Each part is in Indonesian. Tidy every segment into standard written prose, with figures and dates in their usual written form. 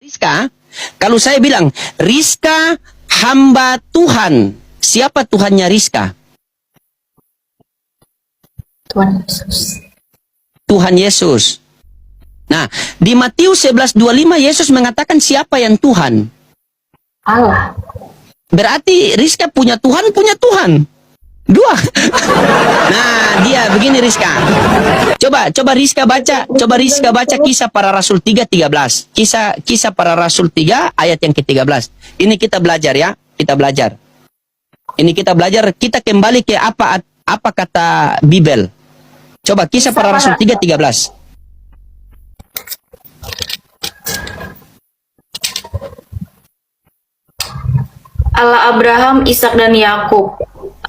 Rizka, kalau saya bilang, Rizka hamba Tuhan. Siapa Tuhannya Rizka? Tuhan Yesus. Tuhan Yesus. Nah, di Matius 11:25 Yesus mengatakan siapa yang Tuhan? Allah. Berarti Rizka punya Tuhan, punya Tuhan. Dua. Nah, dia begini Rizka. Coba Rizka baca Kisah Para Rasul 3:13. Kisah Para Rasul 3 ayat yang ke-13. Ini kita belajar ya, kita belajar. Ini kita belajar, kita kembali ke apa kata Bibel. Coba Kisah Para Rasul 3:13. Allah Abraham, Ishak dan Yakub.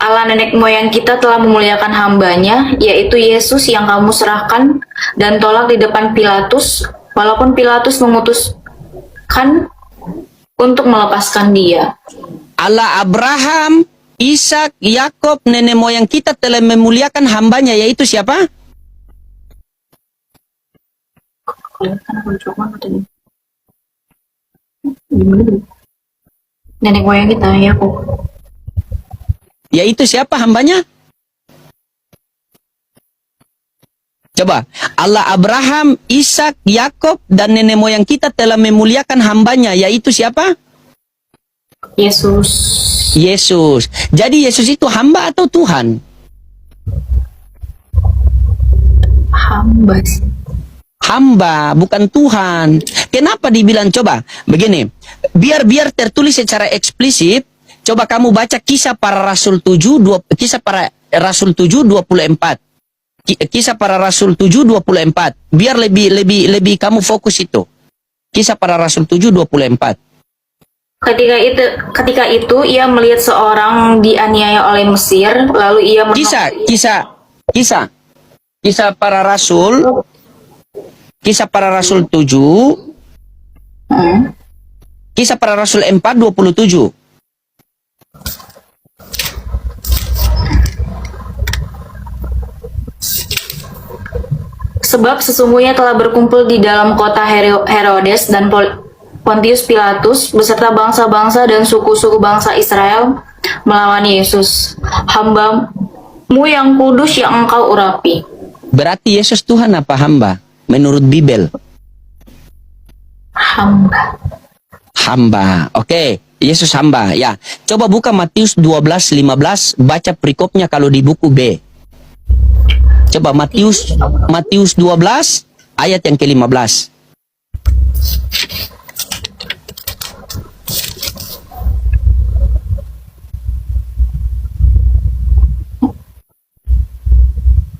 Allah nenek moyang kita telah memuliakan hambanya, yaitu Yesus yang kamu serahkan dan tolak di depan Pilatus, walaupun Pilatus memutuskan untuk melepaskan dia. Allah Abraham, Ishak, Yakub, nenek moyang kita telah memuliakan hambanya, yaitu siapa? Nenek moyang kita, Yakub. Yaitu siapa hambanya? Coba, Allah Abraham, Ishak, Yakub, dan nenek moyang kita telah memuliakan hambanya, yaitu siapa? Yesus. Yesus. Jadi Yesus itu hamba atau Tuhan? Hamba. Hamba, bukan Tuhan. Kenapa dibilang coba? Begini, biar tertulis secara eksplisit. Coba kamu baca Kisah Para Rasul 7, Kisah Para Rasul 7:24. Kisah Para Rasul 7:24. Biar lebih kamu fokus itu. Kisah Para Rasul 7:24. Ketika itu ia melihat seorang dianiaya oleh Mesir, lalu ia Kisah Para Rasul. Kisah Para Rasul 7. Kisah Para Rasul 4:27. Sebab sesungguhnya telah berkumpul di dalam kota Herodes dan Pontius Pilatus beserta bangsa-bangsa dan suku-suku bangsa Israel melawan Yesus, hamba-Mu yang kudus yang Engkau urapi. Berarti Yesus Tuhan apa hamba? Menurut Bibel. Hamba. Hamba. Oke, Yesus hamba. Ya, coba buka Matius 12:15, baca perikopnya kalau di buku B. Coba Matius 12 ayat yang ke-15.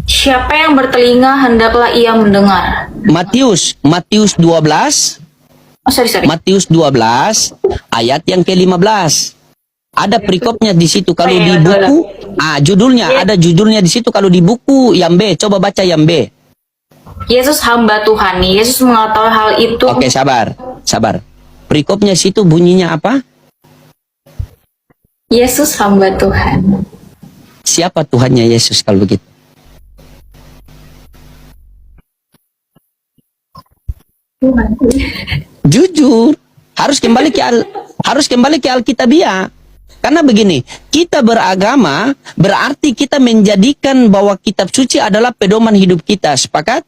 Siapa yang bertelinga hendaklah ia mendengar. Matius 12. Sorry. Matius 12 ayat yang ke-15. Ada perikopnya di situ kalau di buku. Judulnya ada judulnya di situ kalau di buku yang B. Coba baca yang B. Yesus hamba Tuhan. Yesus mengetahui hal itu. Oke, sabar. Perikopnya situ bunyinya apa? Yesus hamba Tuhan. Siapa Tuhannya Yesus kalau begitu? Tuhan. Jujur, harus kembali ke Alkitabiah. Karena begini, kita beragama berarti kita menjadikan bahwa kitab suci adalah pedoman hidup kita. Sepakat?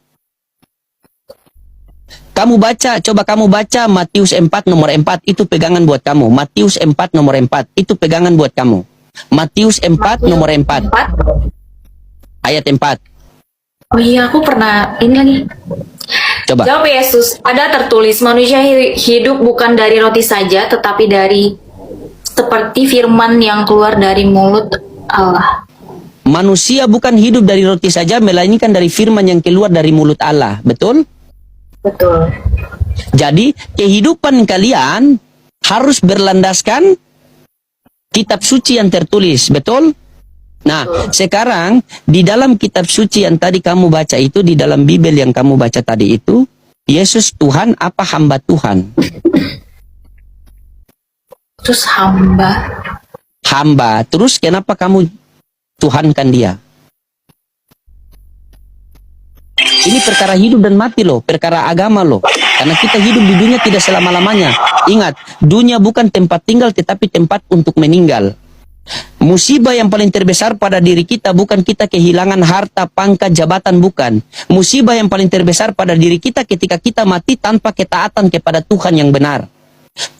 Coba kamu baca Matius 4 nomor 4, itu pegangan buat kamu. Matius 4 nomor 4, itu pegangan buat kamu. Matius 4 nomor 4. Ayat 4. Oh iya, aku pernah ini lagi. Coba. Jawab Yesus, ada tertulis manusia hidup bukan dari roti saja, tetapi dari seperti firman yang keluar dari mulut Allah. Manusia bukan hidup dari roti saja, melainkan dari firman yang keluar dari mulut Allah. Betul? Betul. Jadi, kehidupan kalian harus berlandaskan kitab suci yang tertulis. Betul? Nah, sekarang di dalam kitab suci yang tadi kamu baca itu, di dalam Bibel yang kamu baca tadi itu, Yesus Tuhan apa hamba Tuhan? Terus hamba. Hamba. Terus kenapa kamu Tuhankan dia? Ini perkara hidup dan mati loh, perkara agama loh. Karena kita hidup di dunia tidak selama-lamanya. Ingat, dunia bukan tempat tinggal tetapi tempat untuk meninggal. Musibah yang paling terbesar pada diri kita bukan kita kehilangan harta, pangkat, jabatan, bukan. Musibah yang paling terbesar pada diri kita ketika kita mati tanpa ketaatan kepada Tuhan yang benar.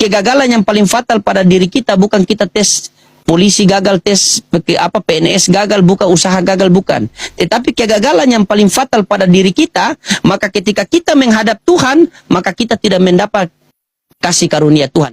Kegagalan yang paling fatal pada diri kita bukan kita tes polisi gagal, tes PNS gagal, bukan usaha gagal, bukan. Tetapi kegagalan yang paling fatal pada diri kita, maka ketika kita menghadap Tuhan, maka kita tidak mendapat kasih karunia Tuhan.